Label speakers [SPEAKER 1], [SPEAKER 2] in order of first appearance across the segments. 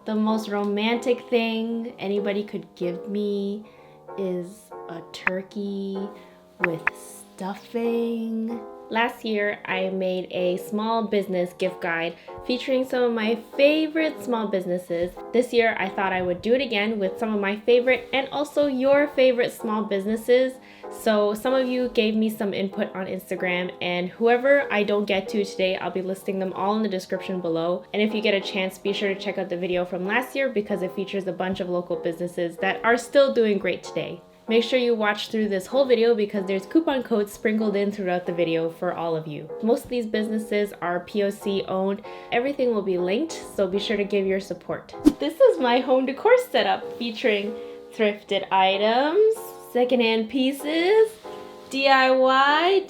[SPEAKER 1] The most romantic thing anybody could give me is a turkey with stuffing. Last year, I made a small business gift guide featuring some of my favorite small businesses. This year, I thought I would do it again with some of my favorite and also your favorite small businesses. So some of you gave me some input on Instagram, and whoever I don't get to today, I'll be listing them all in the description below. And if you get a chance, be sure to check out the video from last year because it features a bunch of local businesses that are still doing great today. Make sure you watch through this whole video because there's coupon codes sprinkled in throughout the video for all of you. Most of these businesses are POC owned. Everything will be linked, so be sure to give your support. This is my home decor setup featuring thrifted items, secondhand pieces, DIY,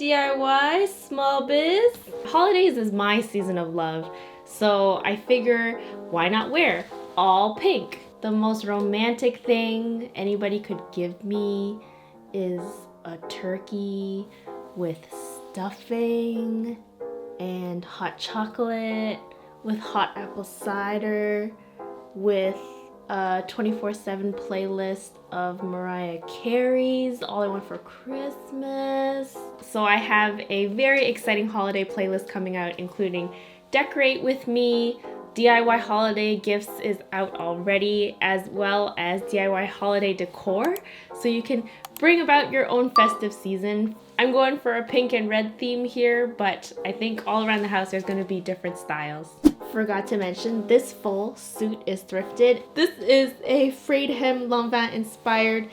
[SPEAKER 1] small biz. Holidays is my season of love, so I figure why not wear all pink? The most romantic thing anybody could give me is a turkey with stuffing and hot chocolate with hot apple cider with a 24/7 playlist of Mariah Carey's All I Want for Christmas. So I have a very exciting holiday playlist coming out, including Decorate With Me, DIY holiday gifts is out already, as well as DIY holiday decor, so you can bring about your own festive season. I'm going for a pink and red theme here, but I think all around the house there's going to be different styles. Forgot to mention, this full suit is thrifted. This is a frayed hem lonnnggg inspired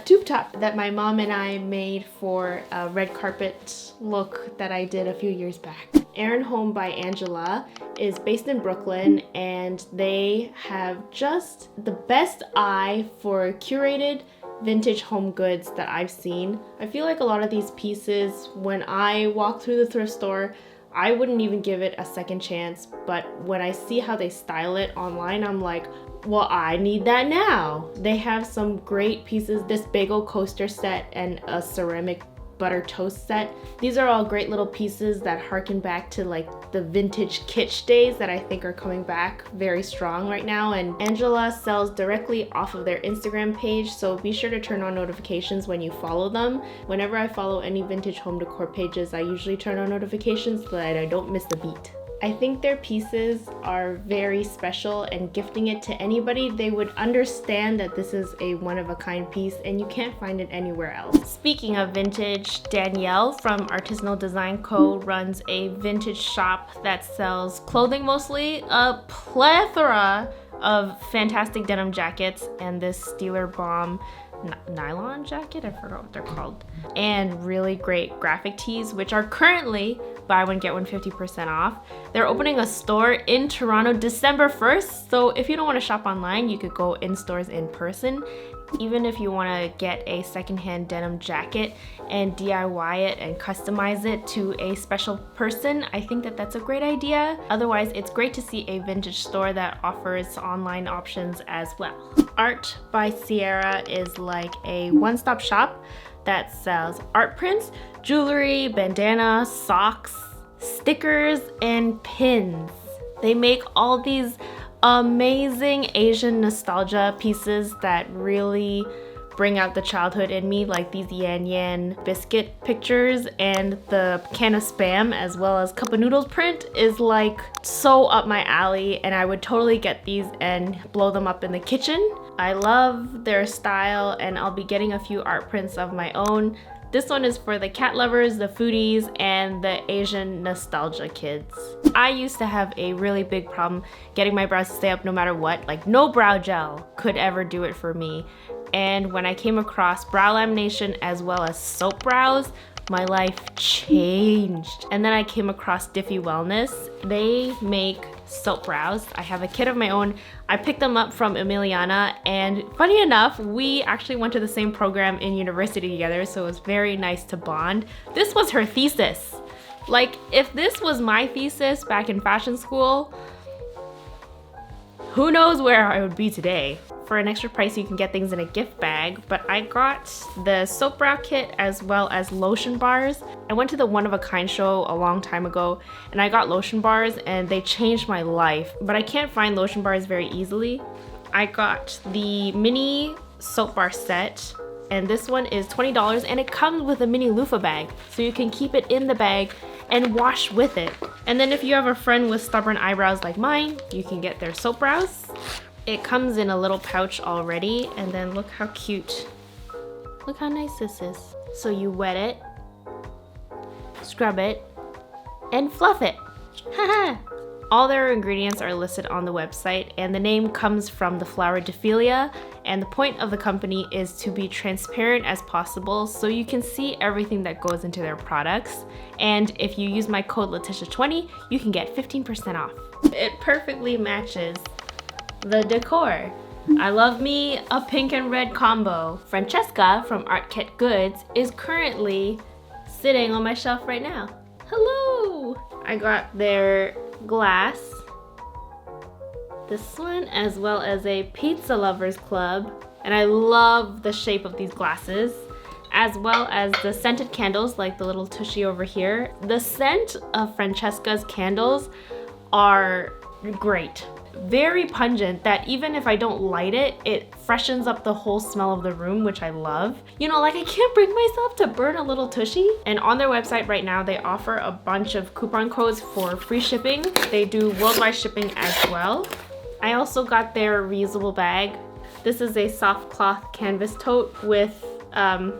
[SPEAKER 1] tube top that my mom and I made for a red carpet look that I did a few years back. Erin Home by Angela is based in Brooklyn, and they have just the best eye for curated vintage home goods that I've seen. I feel like a lot of these pieces, when I walk through the thrift store, I wouldn't even give it a second chance, but when I see how they style it online, I'm like, well, I need that now. They have some great pieces, this bagel coaster set and a ceramic butter toast set. These are all great little pieces that harken back to like the vintage kitsch days that I think are coming back very strong right now. And Angela sells directly off of their Instagram page, so be sure to turn on notifications when you follow them. Whenever I follow any vintage home decor pages, I usually turn on notifications so that I don't miss a beat. I think their pieces are very special, and gifting it to anybody, they would understand that this is a one-of-a-kind piece and you can't find it anywhere else. Speaking of vintage, Danielle from Artisanal Design Co. runs a vintage shop that sells clothing mostly, a plethora of fantastic denim jackets and this Steeler Bomb nylon jacket, I forgot what they're called, and really great graphic tees, which are currently buy one get one 50% off. They're opening a store in Toronto December 1st, so if you don't want to shop online, you could go in stores in person. Even if you want to get a secondhand denim jacket and DIY it and customize it to a special person, I think that that's a great idea. Otherwise, it's great to see a vintage store that offers online options as well. Art by Sierra is like a one-stop shop that sells art prints, jewelry, bandana, socks, stickers, and pins. They make all these amazing Asian nostalgia pieces that really bring out the childhood in me, like these Yan Yan biscuit pictures, and the can of Spam as well as Cup of Noodles print is like so up my alley, and I would totally get these and blow them up in the kitchen. I love their style, and I'll be getting a few art prints of my own. This one is for the cat lovers, the foodies, and the Asian nostalgia kids. I used to have a really big problem getting my brows to stay up no matter what. Like, no brow gel could ever do it for me. And when I came across brow lamination as well as soap brows, my life changed. And then I came across Diffy Wellness. They make soap brows. I have a kit of my own. I picked them up from Emiliana, and funny enough, we actually went to the same program in university together, so it was very nice to bond. This was her thesis. Like, if this was my thesis back in fashion school, who knows where I would be today. for an extra price you can get things in a gift bag, but I got the soap brow kit as well as lotion bars. I went to the One of a Kind show a long time ago and I got lotion bars and they changed my life, but I can't find lotion bars very easily. I got the mini soap bar set, and this one is $20 and it comes with a mini loofah bag, so you can keep it in the bag and wash with it. And then if you have a friend with stubborn eyebrows like mine, you can get their soap brows. It comes in a little pouch already, and then look how cute. Look how nice this is. So you wet it, scrub it, and fluff it. Haha! All their ingredients are listed on the website, and the name comes from the flower Diphelia, and the point of the company is to be transparent as possible so you can see everything that goes into their products. And if you use my code Letitia20, you can get 15% off. It perfectly matches the decor. I love me a pink and red combo. Francesca from Art Kit Goods is currently sitting on my shelf right now. Hello! I got their glass, this one, as well as a Pizza Lovers Club, and I love the shape of these glasses, as well as the scented candles like the little tushy over here. The scent of Francesca's candles are great. Very pungent that even if I don't light it, it freshens up the whole smell of the room, which I love. You know, like I can't bring myself to burn a little tushy. And on their website right now, they offer a bunch of coupon codes for free shipping. They do worldwide shipping as well. I also got their reusable bag. This is a soft cloth canvas tote with a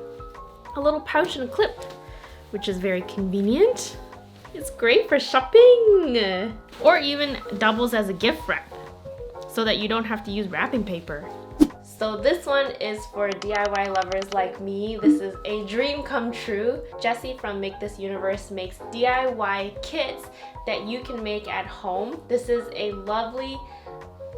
[SPEAKER 1] little pouch and a clip, which is very convenient. It's great for shopping, or even doubles as a gift wrap so that you don't have to use wrapping paper. So this one is for DIY lovers like me. This is a dream come true. Jessie from Make This Universe makes DIY kits that you can make at home. This is a lovely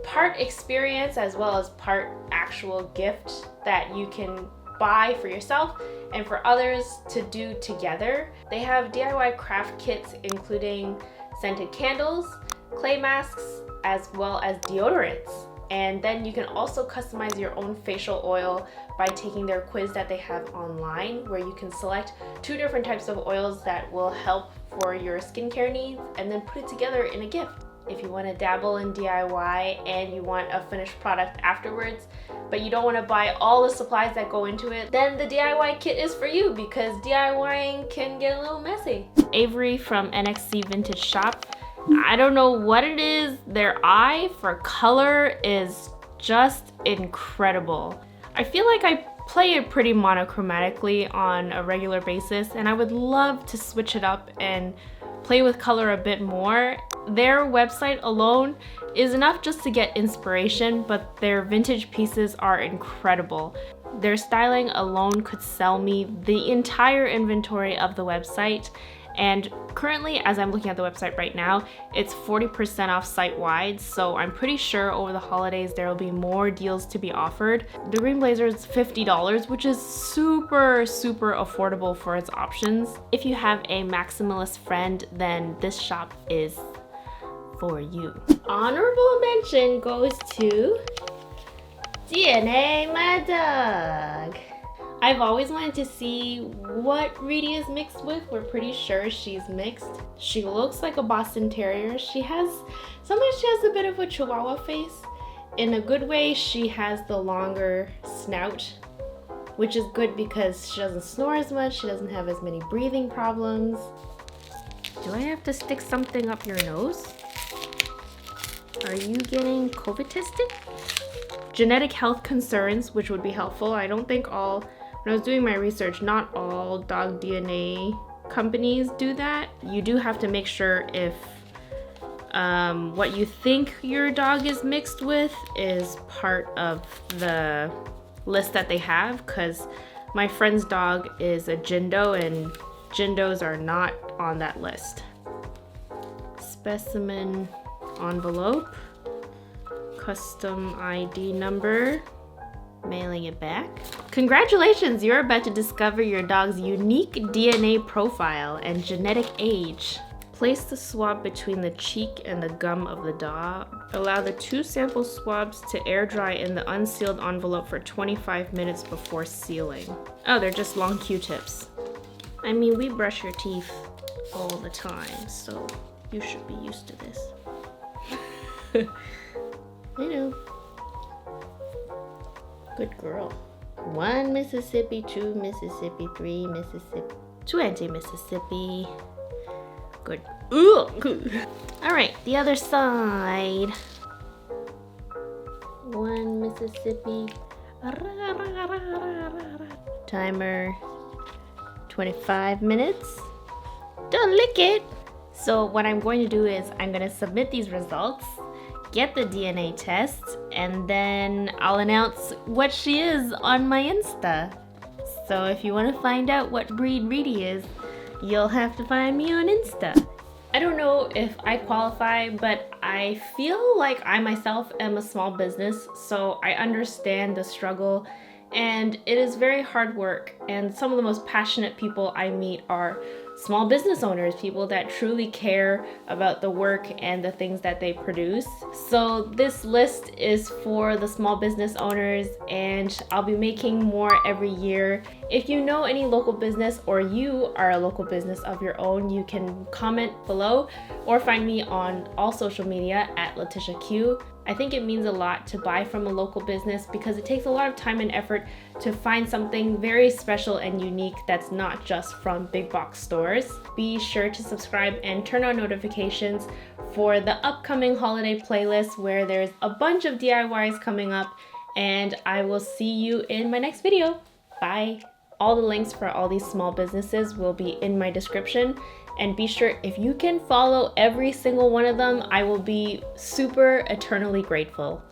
[SPEAKER 1] part experience as well as part actual gift that you can buy for yourself and for others to do together. They have DIY craft kits including scented candles, clay masks, as well as deodorants. And then you can also customize your own facial oil by taking their quiz that they have online, where you can select 2 different types of oils that will help for your skincare needs and then put it together in a gift. If you want to dabble in DIY and you want a finished product afterwards, but you don't want to buy all the supplies that go into it, then the DIY kit is for you because DIYing can get a little messy. Avery from NXC Vintage Shop. I don't know what it is, their eye for color is just incredible. I feel like I play it pretty monochromatically on a regular basis, and I would love to switch it up and play with color a bit more. Their website alone is enough just to get inspiration, but their vintage pieces are incredible. Their styling alone could sell me the entire inventory of the website. And currently, as I'm looking at the website right now, it's 40% off site-wide, so I'm pretty sure over the holidays there will be more deals to be offered. The green blazer is $50, which is super affordable for its options. If you have a maximalist friend, then this shop is for you. Honorable mention goes to DNA, my dog. I've always wanted to see what Reedy is mixed with. We're pretty sure she's mixed. She looks like a Boston Terrier. Sometimes she has a bit of a Chihuahua face. In a good way, she has the longer snout, which is good because she doesn't snore as much. She doesn't have as many breathing problems. Do I have to stick something up your nose? Are you getting COVID tested? Genetic health concerns, which would be helpful. I don't think when I was doing my research, not all dog DNA companies do that. You do have to make sure if what you think your dog is mixed with is part of the list that they have, because my friend's dog is a Jindo and Jindos are not on that list. Specimen envelope, custom ID number, mailing it back. Congratulations, you're about to discover your dog's unique DNA profile and genetic age. Place the swab between the cheek and the gum of the dog. Allow the 2 sample swabs to air dry in the unsealed envelope for 25 minutes before sealing. Oh, they're just long Q-tips. I mean, we brush your teeth all the time, so you should be used to this. I know. Good girl. 1 Mississippi, 2 Mississippi, 3 Mississippi, 20 Mississippi. Good. All right, the other side. 1 Mississippi. Timer. 25 minutes. Don't lick it. So what I'm going to do is I'm going to submit these results, get the DNA test, and then I'll announce what she is on my Insta. So if you want to find out what breed Reedy is, you'll have to find me on Insta. I don't know if I qualify, but I feel like I myself am a small business, so I understand the struggle, and it is very hard work, and some of the most passionate people I meet are small business owners, people that truly care about the work and the things that they produce. So this list is for the small business owners, and I'll be making more every year. If you know any local business or you are a local business of your own, you can comment below or find me on all social media at Letitia Q. I think it means a lot to buy from a local business because it takes a lot of time and effort to find something very special and unique that's not just from big box stores. Be sure to subscribe and turn on notifications for the upcoming holiday playlist where there's a bunch of DIYs coming up, and I will see you in my next video. Bye! All the links for all these small businesses will be in my description. And be sure, if you can follow every single one of them, I will be super eternally grateful.